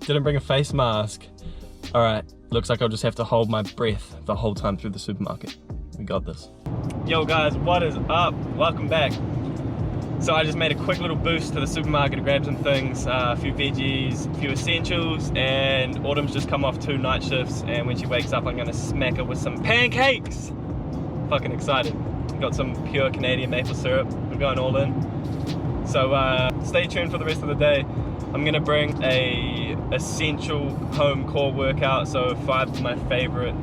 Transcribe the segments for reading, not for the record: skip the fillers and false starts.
Didn't bring a face mask. All right, looks like I'll just have to hold my breath the whole time through the supermarket. We got this. Yo guys, what is up? Welcome back. So I just made a quick little boost to the supermarket to grab some things, a few veggies, a few essentials, and Autumn's just come off 2 night shifts, and when she wakes up I'm gonna smack her with some pancakes. Fucking excited. Got some pure Canadian maple syrup. We're going all in. So stay tuned for the rest of the day. I'm gonna bring a essential home core workout, so 5 of my favorite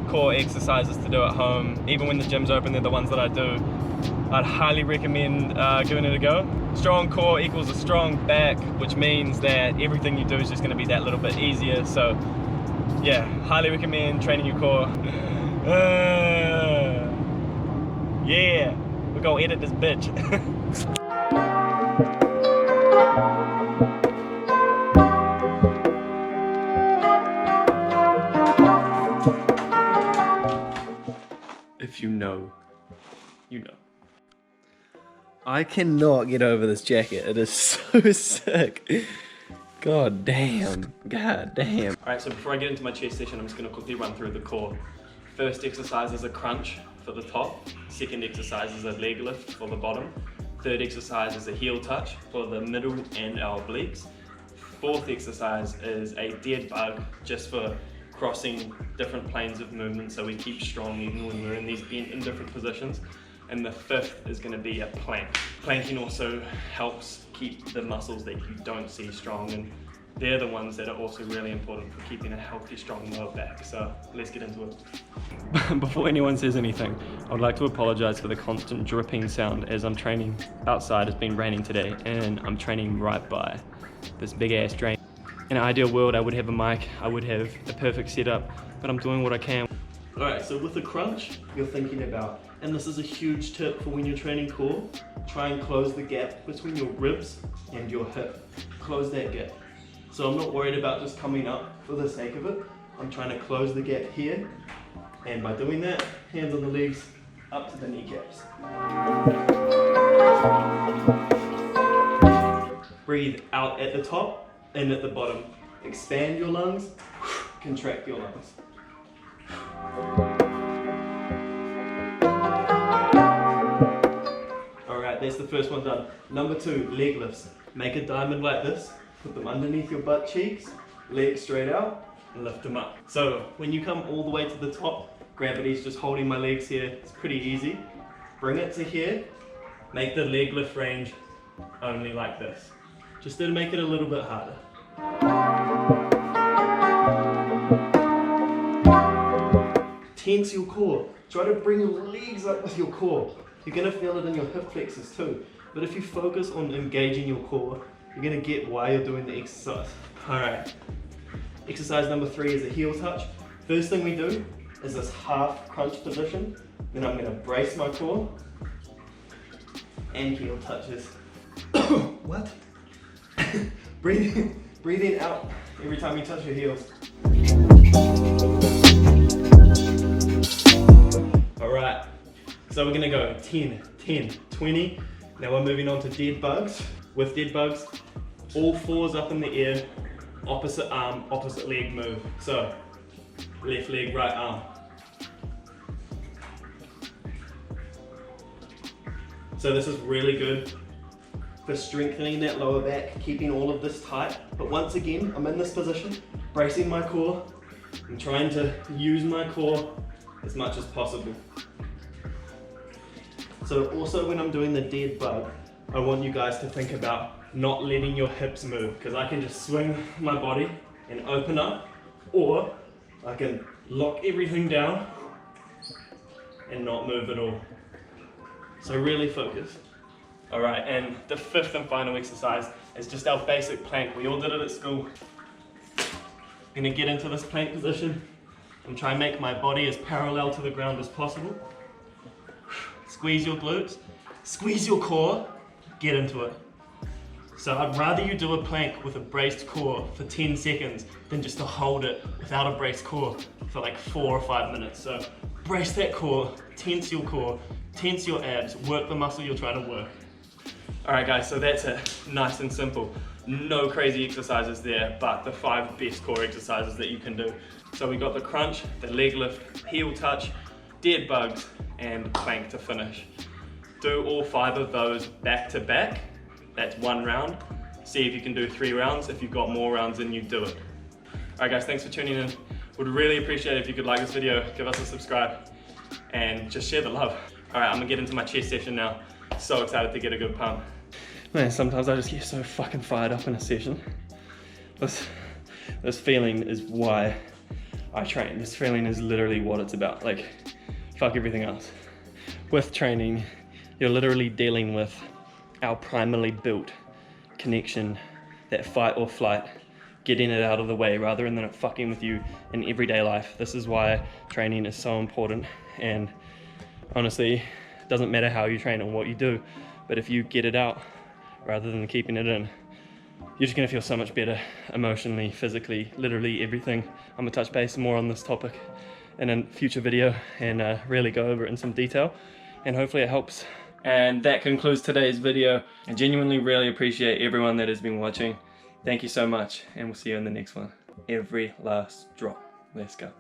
core exercises to do at home. Even when the gym's open, they're the ones that I do. I'd highly recommend giving it a go. Strong core equals a strong back, which means that everything you do is just gonna be that little bit easier. So yeah, highly recommend training your core. Yeah, we're gonna edit this bitch. If you know, you know. I cannot get over this jacket. It is so sick. God damn. God damn. Alright, so before I get into my chest session, I'm just going to quickly run through the core. First exercise is a crunch for the top. Second exercise is a leg lift for the bottom. Third exercise is a heel touch for the middle and our obliques. Fourth exercise is a dead bug, just for crossing different planes of movement so we keep strong even when we're in these bent in different positions. And the fifth is going to be a plank. Planking also helps keep the muscles that you don't see strong, and they're the ones that are also really important for keeping a healthy, strong lower back. So let's get into it. Before anyone says anything, I would like to apologize for the constant dripping sound as I'm training outside. It's been raining today and I'm training right by this big ass drain. In an ideal world, I would have a mic, I would have a perfect setup, but I'm doing what I can. Alright, so with the crunch, you're thinking about, and this is a huge tip for when you're training core, try and close the gap between your ribs and your hip. Close that gap. So I'm not worried about just coming up for the sake of it. I'm trying to close the gap here, and by doing that, hands on the legs, up to the kneecaps. Breathe out at the top and at the bottom. Expand your lungs, contract your lungs. Alright, that's the first one done. Number 2, leg lifts. Make a diamond like this, put them underneath your butt cheeks, legs straight out, and lift them up. So when you come all the way to the top, gravity's just holding my legs here, it's pretty easy. Bring it to here, make the leg lift range only like this, just to make it a little bit harder. Tense your core. Try to bring your legs up with your core. You're going to feel it in your hip flexors too. But if you focus on engaging your core, you're going to get why you're doing the exercise. Alright. Exercise number 3 is a heel touch. First thing we do is this half crunch position. Then I'm going to brace my core and heel touches. What? Breathing out every time you touch your heels. Alright, so we're gonna go 10, 10, 20. Now we're moving on to dead bugs. With dead bugs, all 4s up in the air, opposite arm, opposite leg move. So, left leg, right arm. So this is really good for strengthening that lower back, keeping all of this tight. But once again, I'm in this position, bracing my core. I'm trying to use my core as much as possible. So also when I'm doing the dead bug, I want you guys to think about not letting your hips move, because I can just swing my body and open up, or I can lock everything down and not move at all. So really focus. Alright, and the 5th and final exercise is just our basic plank. We all did it at school. I'm going to get into this plank position and try and make my body as parallel to the ground as possible. Squeeze your glutes, squeeze your core, get into it. So I'd rather you do a plank with a braced core for 10 seconds than just to hold it without a braced core for like 4 or 5 minutes. So brace that core, tense your abs, work the muscle you're trying to work. Alright guys, so that's it, nice and simple. No crazy exercises there, but the 5 best core exercises that you can do. So we got the crunch, the leg lift, heel touch, dead bugs, and plank to finish. Do all 5 of those back to back. That's 1 round. See if you can do 3 rounds. If you've got more rounds, then you do it. Alright guys, thanks for tuning in. Would really appreciate it if you could like this video, give us a subscribe, and just share the love. Alright, I'm gonna get into my chest session now. So excited to get a good pump. Man, sometimes I just get so fucking fired up in a session. This feeling is why I train. This feeling is literally what it's about. Like, fuck everything else. With training, you're literally dealing with our primarily built connection, that fight or flight, getting it out of the way rather than it fucking with you in everyday life. This is why training is so important, and honestly, it doesn't matter how you train or what you do, but if you get it out rather than keeping it in, you're just gonna feel so much better emotionally, physically, literally everything. I'm gonna touch base more on this topic in a future video and really go over it in some detail, and hopefully it helps. And that concludes today's video. I genuinely really appreciate everyone that has been watching. Thank you so much, and we'll see you in the next one. Every last drop. Let's go.